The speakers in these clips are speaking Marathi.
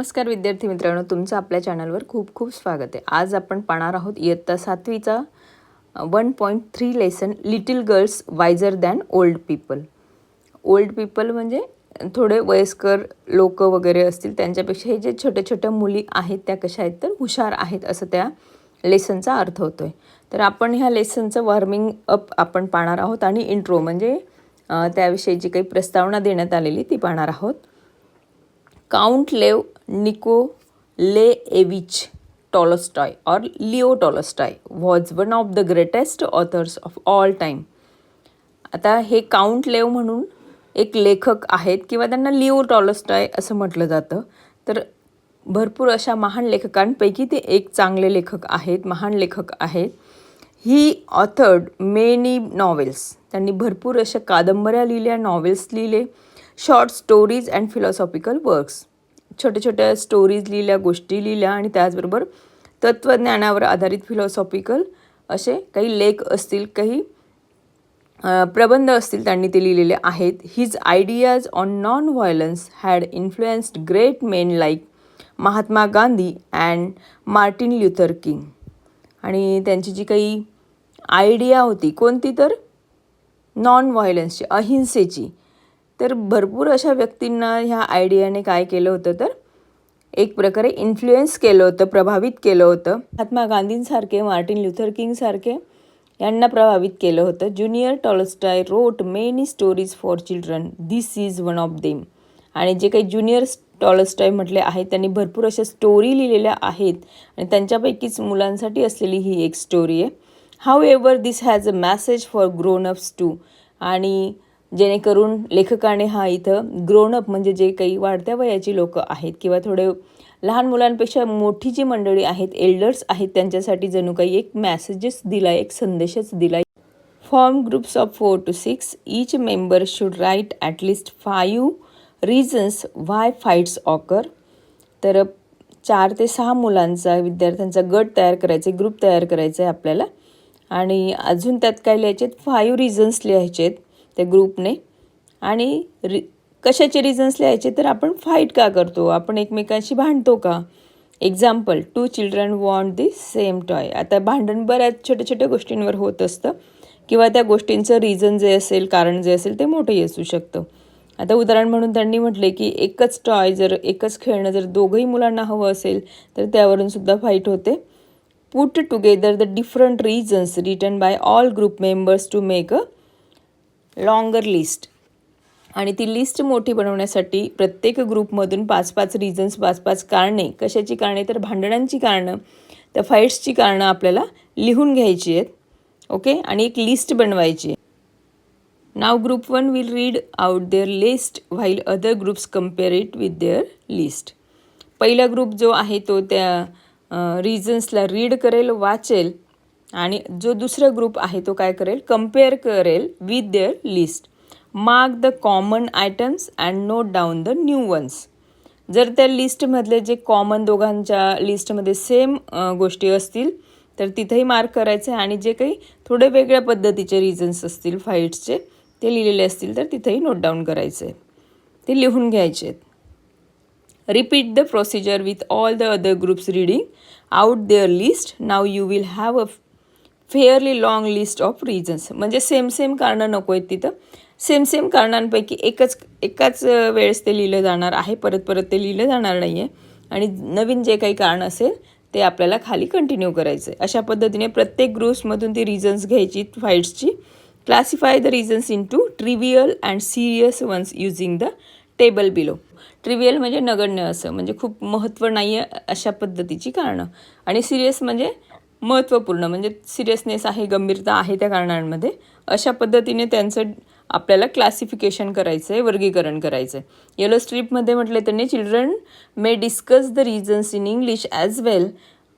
नमस्कार विद्यार्थी मित्रांनो, तुमचं आपल्या चॅनलवर खूप खूप स्वागत आहे। आज आपण पाहणार आहोत इयत्ता 7वीचा 1.3 lesson little girls wiser than old people. Old people म्हणजे थोडे वयस्कर लोक वगैरे असतील त्यांच्यापेक्षा हे जे छोटे छोट्या मुली आहेत त्या कशा आहेत तर हुशार आहेत असं त्या लेसनचा अर्थ होतोय। तर आपण ह्या लेसनचं वॉर्मिंग अप आपण पाहणार आहोत आणि इंट्रो म्हणजे त्याविषयी जी काही प्रस्तावना देण्यात आलेली ती पाहणार आहोत। Count Lev Nikolaevich Tolstoy or Leo Tolstoy was one of the greatest authors of all time. आता हे काउंट लेव म्हणून एक लेखक आहेत किंवा त्यांना लिओ टॉलस्टॉय असं म्हटलं जातं। तर भरपूर अशा महान लेखकांपैकी ते एक चांगले लेखक आहेत, महान लेखक आहेत। ही ऑथर्ड मेनी नॉवेल्स, त्यांनी भरपूर अशा कादंबऱ्या लिहिल्या, नॉवेल्स लिहिले, short stories and philosophical works, छोट्या छोट्या स्टोरीज लिहिल्या, गोष्टी लिहिल्या आणि त्याचबरोबर तत्त्वज्ञानावर आधारित फिलॉसॉफिकल असे काही लेख असतील, काही प्रबंध असतील त्यांनी ते लिहिलेले आहेत। His ideas on non violence had influenced great main like Mahatma Gandhi and Martin Luther king. आणि त्यांची जी काही आयडिया होती कोणती तर नॉन व्हायलन्सची, अहिंसेची, तर भरपूर अशा व्यक्तींना ह्या आयडियाने काय केलं होतं तर एक प्रकारे इन्फ्लुएन्स केलं होतं, प्रभावित केलं होतं। महात्मा गांधींसारखे, मार्टिन ल्युथर किंगसारखे यांना प्रभावित केलं होतं। Junior Tolstoy wrote many stories for children, this is one of them. आणि जे काही ज्युनियर टॉलस्टॉय म्हटले आहेत त्यांनी भरपूर अशा स्टोरी लिहिलेल्या आहेत आणि त्यांच्यापैकीच मुलांसाठी असलेली ही एक स्टोरी आहे। However this has a message for grown ups too. आणि जेणेकरून लेखकाने हा इथं ग्रोन अप म्हणजे जे काही वाढत्या वयाची लोक आहेत किंवा थोडे लहान मुलांपेक्षा मोठी जी मंडळी आहेत, एल्डर्स आहेत, त्यांच्यासाठी जणू काही एक मॅसेजेस दिला, एक संदेशच दिला। Form groups of 4 to 6, each member should write at least 5 reasons why fights occur. तर 4 ते 6 मुलांचा, विद्यार्थ्यांचा गट तयार करायचा, ग्रुप तयार करायचा आहे आपल्याला। आणि अजून त्यात काय लिहायचे आहेत, 5 रिझन्स लिहायचे आहेत त्या ग्रुपने। आणि कशाचे रिझन्स लिहायचे तर आपण फाईट का करतो, आपण एकमेकांशी भांडतो का। Example, 2 children want the same toy. आता भांडण बऱ्याच छोट्या छोट्या गोष्टींवर होत असतं किंवा त्या गोष्टींचं रिझन जे असेल, कारण जे असेल ते मोठंही असू शकतं। आता उदाहरण म्हणून त्यांनी म्हटले की एकच टॉय जर, एकच खेळणं जर दोघंही मुलांना हवं असेल तर त्यावरून सुद्धा फाईट होते। Put together the different reasons written by all group members to make a longer list. आणि ती लिस्ट मोठी बनवण्यासाठी प्रत्येक ग्रुपमधून 5-5 रिझन्स, 5-5 कारणे, कशाची कारणे तर भांडणांची कारणं, त्या फाईट्सची कारणं आपल्याला लिहून घ्यायची आहेत। ओके, आणि एक लिस्ट बनवायची। नाव group 1 will read out their list while other groups compare it with their list. पहिला ग्रुप जो आहे तो त्या रिझन्सला रीड करेल, वाचेल, आणि जो दुसरा ग्रुप आहे तो काय करेल, कम्पेअर करेल with their list. Mark the common items and note down the new ones. जर त्या लिस्टमधले जे कॉमन, दोघांच्या लिस्टमध्ये सेम गोष्टी असतील तर तिथेही मार्क करायचे, आणि जे काही थोडे वेगळ्या पद्धतीचे रिझन्स असतील फाईट्सचे ते लिहिलेले असतील तर तिथेही नोट डाऊन करायचे, ते लिहून घ्यायचे आहेत। Repeat the procedure with all the other groups reading out their list. Now you will have a fairly long list of reasons. म्हणजे सेम कारणं नको आहेत तिथं, सेम कारणांपैकी एकाच वेळेस ते लिहिलं जाणार आहे, परत ते लिहिलं जाणार नाही आहे। आणि नवीन जे काही कारण असेल ते आपल्याला खाली कंटिन्यू करायचं आहे। अशा पद्धतीने प्रत्येक ग्रुप्समधून ती रिझन्स घ्यायची फाईट्सची। Classify the reasons into trivial and serious ones using the table below. Trivial म्हणजे नगण्य असं, म्हणजे खूप महत्त्व नाही आहे अशा पद्धतीची कारणं, आणि सिरियस म्हणजे महत्त्वपूर्ण, म्हणजे सिरियसनेस आहे, गंभीरता आहे त्या कारणांमध्ये। अशा पद्धतीने त्यांचं आपल्याला क्लासिफिकेशन करायचं आहे, वर्गीकरण करायचं आहे। येलो स्ट्रीपमध्ये म्हटले त्यांनी children may discuss the reasons in English as well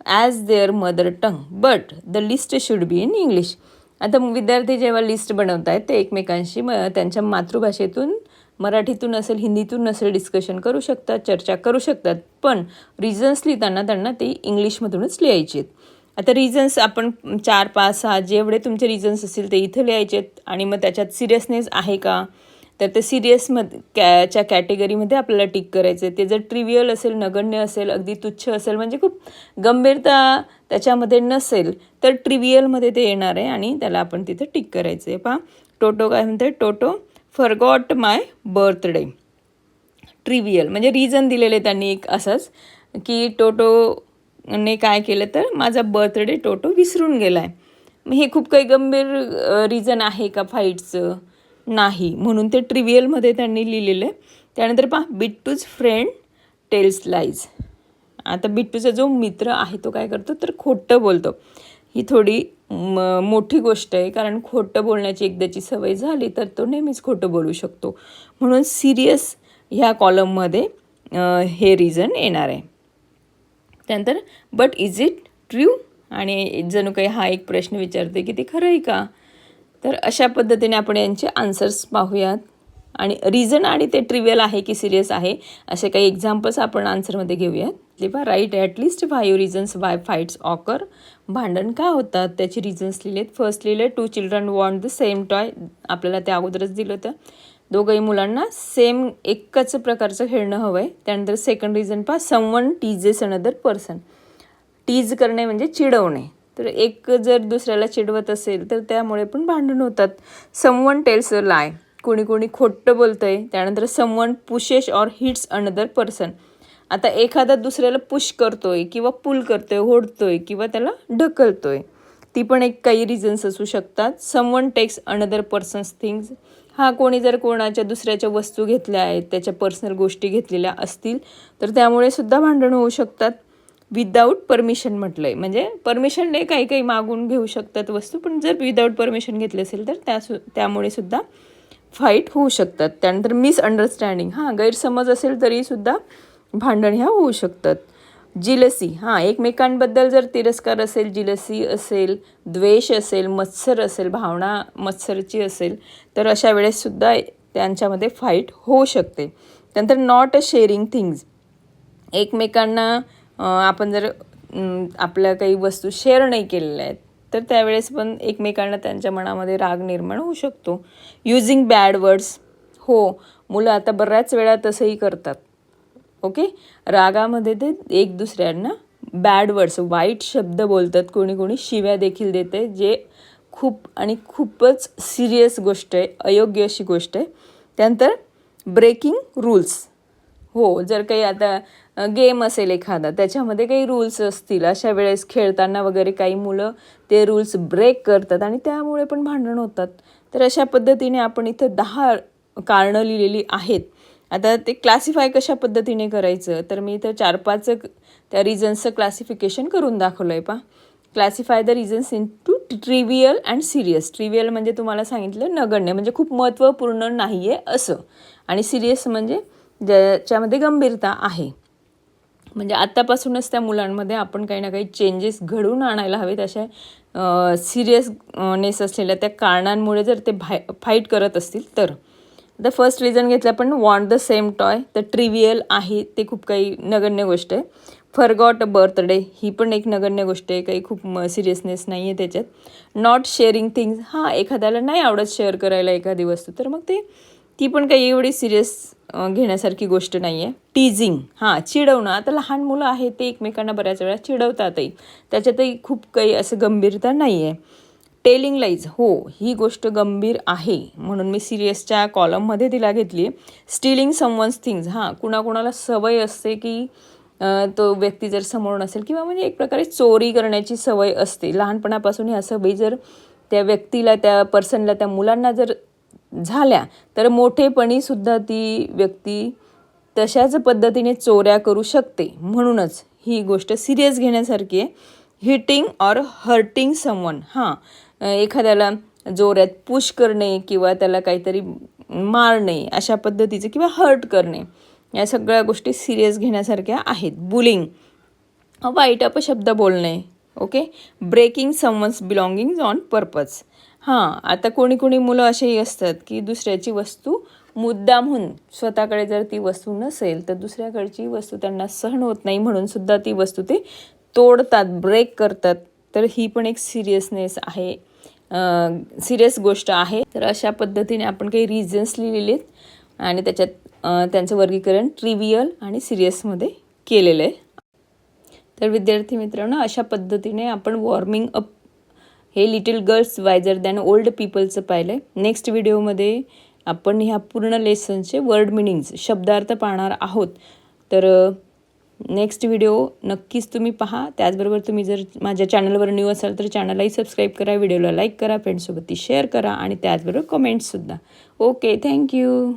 as there mother tongue but the list should be in English. आता विद्यार्थी जेव्हा लिस्ट बनवत आहेत ते एकमेकांशी त्यांच्या मातृभाषेतून, मराठीतून असेल, हिंदीतून असेल, डिस्कशन करू शकतात, चर्चा करू शकतात, पण रिझन्स लिहिताना त्यांना ते इंग्लिशमधूनच लिहायचे आहेत। आता रिझन्स आपण 4, 5, 6 जेवढे तुमचे रिझन्स असतील ते इथं लिहायचे आहेत, आणि मग त्याच्यात सिरियसनेस आहे का, तर ते सिरियसमध्ये च्या कॅटेगरीमध्ये आपल्याला टिक करायचं आहे. ते जर ट्रिवियल असेल, नगण्य असेल, अगदी तुच्छ असेल, म्हणजे खूप गंभीरता त्याच्यामध्ये नसेल, तर ट्रिवियलमध्ये ते येणार आहे आणि त्याला आपण तिथं टिक करायचं आहे. पहा टोटो काय म्हणते, टोटो फॉरगॉट माय बर्थडे. ट्रिवियल म्हणजे रिझन दिलेले त्यांनी एक असंच की टोटोने काय केलं तर माझा बर्थडे टोटो विसरून गेला आहे. मग हे खूप काही गंभीर रिझन आहे का फाईटचं? नाही, म्हणून ते ट्रिवियलमध्ये त्यांनी लिहिलेलं आहे. त्यानंतर पहा बिट्टूज फ्रेंड टेल्स लाईज. आता बिट्टूचा जो मित्र आहे तो काय करतो तर खोटं बोलतो. ही थोडी मोठी गोष्ट आहे, कारण खोटं बोलण्याची एकदाची सवय झाली तर तो नेहमीच खोटं बोलू शकतो. म्हणून सिरियस ह्या कॉलममध्ये हे रिझन येणार आहे. त्यानंतर बट इज इट ट्रू, आणि जणू काही हा एक प्रश्न विचारते की ते खरं आहे का. तर अशा पद्धतीने आपण यांचे आन्सर्स पाहूयात. आणि रिझन आणि ते ट्रिवियल आहे की सिरियस आहे असे काही एक्झाम्पल्स आपण आन्सरमध्ये घेऊयात. लिहा write at least 5 reasons why fights occur. भांडण का होतात त्याची रिझन्स लिहिलेत. फर्स्ट लिहिले 2 children want the same toy. आपल्याला त्या अगोदरच दिलं होतं. दोघंही मुलांना सेम एकच प्रकारचं खेळणं हवं आहे. त्यानंतर सेकंड रिझन पहा someone teases another person. Tease करणे म्हणजे चिडवणे. तर एक जर दुसऱ्याला चिडवत असेल तर त्यामुळे पण भांडण होतात. समवन टेल्स अ लाय. कोणी कोणी खोटं बोलतं आहे. त्यानंतर someone pushes or hits another person. आता एखादा दुसऱ्याला पुश करतोय किंवा पुल करतोय, ओढतोय किंवा त्याला ढकलतोय, ती पण एक काही रिझन्स असू शकतात. Someone takes another person's things. हा कोणी जर कोणाच्या दुसऱ्याच्या वस्तू घेतल्या आहेत, त्याच्या पर्सनल गोष्टी घेतलेल्या असतील तर त्यामुळे सुद्धा भांडण होऊ शकतात. विदाऊट परमिशन म्हटलं आहे, म्हणजे परमिशनने काही काही मागून घेऊ शकतात वस्तू, पण जर विदाऊट परमिशन घेतली असेल तर त्यामुळे सुद्धा फाईट होऊ शकतात. त्यानंतर मिसअंडरस्टँडिंग, गैरसमज असेल तरीसुद्धा भांडण ह्या होऊ शकतात. जिलसी, एकमेकांबद्दल जर तिरस्कार असेल, जिलसी असेल, द्वेष असेल, मत्सर असेल, भावना मत्सरची असेल तर अशा वेळेससुद्धा त्यांच्यामध्ये फाईट होऊ शकते. त्यानंतर नॉट अ शेअरिंग थिंग्ज. एकमेकांना आपण जर आपल्या काही वस्तू शेअर नाही केलेल्या आहेत तर त्यावेळेस पण एकमेकांना त्यांच्या मनामध्ये राग निर्माण होऊ शकतो. Using bad words. मुलं आता बऱ्याच वेळा तसंही करतात. ओके, रागामध्ये ते एक दुसऱ्यांना बॅड वर्ड्स, वाईट शब्द बोलतात. कोणी कोणी शिव्या देखील देते, जे खूपच सिरियस गोष्ट आहे, अयोग्य अशी गोष्ट आहे. त्यानंतर ब्रेकिंग रूल्स. जर काही आता गेम असेल एखादा, त्याच्यामध्ये काही रूल्स असतील, अशा वेळेस खेळताना वगैरे काही मुलं ते रूल्स ब्रेक करतात आणि त्यामुळे पण भांडण होतात. तर अशा पद्धतीने आपण इथं 10 कारणं लिहिलेली आहेत. आता ते क्लासिफाय कशा पद्धतीने करायचं, तर मी इथं 4-5 त्या रिझन्सचं क्लासिफिकेशन करून दाखवलं आहे. पहा, classify the reasons into trivial and serious. Trivial म्हणजे तुम्हाला सांगितलं नगण्य, म्हणजे खूप महत्त्वपूर्ण नाही आहे असं, आणि सिरियस म्हणजे ज्याच्यामध्ये गंभीरता आहे. म्हणजे आत्तापासूनच त्या मुलांमध्ये आपण काही ना काही चेंजेस घडवून आणायला हवेत. अशा सिरियसनेस असलेल्या त्या कारणांमुळे जर ते फाईट करत असतील तर. द फर्स्ट रिझन घेतलं आपण, वॉन्ट द सेम टॉय. तर ट्रिवियल आहे, ते खूप काही नगण्य गोष्ट आहे. फॉरगॉट अ बर्थडे, ही पण एक नगण्य गोष्ट आहे, काही खूप सिरियसनेस नाही आहे त्याच्यात. नॉट शेअरिंग थिंग्स, एखाद्याला नाही आवडत शेअर करायला एखादी वस्तू, तर मग ती पण काही एवढी सिरियस घेण्यासारखी गोष्ट नाही आहे. टीझिंग, चिडवणं. आता लहान मुलं आहेत ते एकमेकांना बऱ्याच वेळा चिडवतातही, त्याच्यातही खूप काही असं गंभीरता नाही आहे. टेलिंग लाईज, ही गोष्ट गंभीर आहे, म्हणून मी सिरियसच्या कॉलममध्ये तिला घेतली आहे. स्टीलिंग समवन्स थिंग्स, कुणाकुणाला सवय असते की तो व्यक्ती जर समोर नसेल किंवा म्हणजे एक प्रकारे चोरी करण्याची सवय असते लहानपणापासून. ह्या सवयी जर त्या व्यक्तीला, त्या पर्सनला, त्या मुलांना जर झाल्या तर मोठेपणीसुद्धा ती व्यक्ती तशाच पद्धतीने चोऱ्या करू शकते. म्हणूनच ही गोष्ट सिरियस घेण्यासारखी आहे. हिटिंग ऑर हर्टिंग समवन, एखाद्याला जोरात पुश करणे किंवा त्याला काहीतरी मारणे अशा पद्धतीचे, किंवा हर्ट करणे, या सगळ्या गोष्टी सिरियस घेण्यासारख्या आहेत. बुलिंग, वाईट अपशब्द बोलणे. Okay, breaking someone's belongings on purpose. आता कोणी कोणी मुलं असेही असतात की दुसऱ्याची वस्तू मुद्दामहून, स्वतःकडे जर ती वस्तू नसेल तर दुसऱ्याकडची वस्तू त्यांना सहन होत नाही म्हणून सुद्धा ती वस्तू ते तोडतात, ब्रेक करतात. तर ही पण एक सिरियसनेस आहे सिरियस गोष्ट आहे. तर अशा पद्धतीने आपण काही रिझन्स लिहिलेले आणि त्याच्यात त्यांचं वर्गीकरण ट्रिवियल आणि सिरियसमध्ये केलेलं आहे. तर विद्यार्थी मित्रांनो, अशा पद्धतीने आपण वॉर्मिंग अप हे little girls wiser than old पीपलचं पाहिलं आहे. नेक्स्ट व्हिडिओमध्ये आपण ह्या पूर्ण लेसनचे वर्ड मिनिंग्स शब्दार्थ पाहणार आहोत. तर नेक्स्ट व्हिडिओ नक्कीच तुम्ही पहा. त्याचबरोबर तुम्ही जर माझ्या चॅनलवर न्यू असाल तर चॅनललाही सबस्क्राईब करा, व्हिडिओला लाईक करा, फ्रेंड्ससोबत शेअर करा आणि त्याचबरोबर कमेंट्ससुद्धा. Okay, thank you.